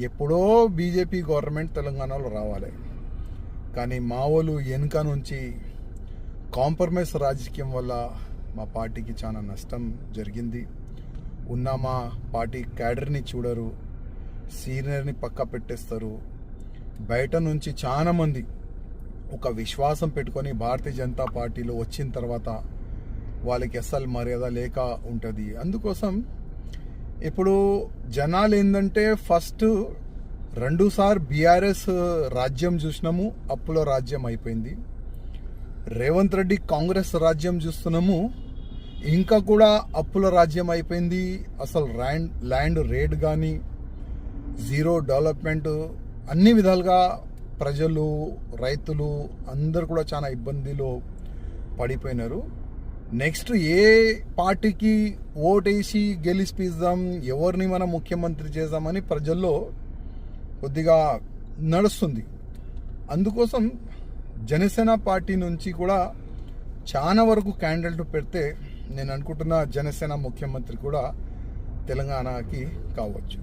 ఎప్పుడో BJP government తెలంగాణలో రావాలి, కానీ మా వాళ్ళు వెనుక నుంచి కాంప్రమైజ్ రాజకీయం వల్ల మా పార్టీకి చాలా నష్టం జరిగింది. ఉన్న మా పార్టీ క్యాడర్ని చూడరు, సీనియర్ని పక్క పెట్టేస్తారు. బయట నుంచి చాలామంది ఒక విశ్వాసం పెట్టుకొని భారతీయ జనతా పార్టీలో వచ్చిన తర్వాత వాళ్ళకి అస్సలు మర్యాద లేక ఉంటుంది. అందుకోసం ఇప్పుడు జనాలు ఏంటంటే ఫస్ట్ 2 సార్లు బీఆర్ఎస్ రాజ్యం చూసినాము, అప్పుల రాజ్యం అయిపోయింది. రేవంత్ రెడ్డి కాంగ్రెస్ రాజ్యం చూస్తున్నాము, ఇంకా కూడా అప్పుల రాజ్యం అయిపోయింది. అసలు ల్యాండ్ రేట్ కానీ జీరో డెవలప్మెంట్, అన్ని విధాలుగా ప్రజలు రైతులు అందరు కూడా చాలా ఇబ్బందిలో పడిపోయినారు. నెక్స్ట్ ఏ పార్టీకి ఓటేసి గెలిపిద్దాం, ఎవరిని మనం ముఖ్యమంత్రి చేద్దామని ప్రజల్లో కొద్దిగా నడుస్తుంది. అందుకోసం జనసేన పార్టీ నుంచి కూడా చాలా వరకు క్యాండిడేట్ పెడితే నేను అనుకుంటున్న జనసేన ముఖ్యమంత్రి కూడా తెలంగాణకి కావచ్చు.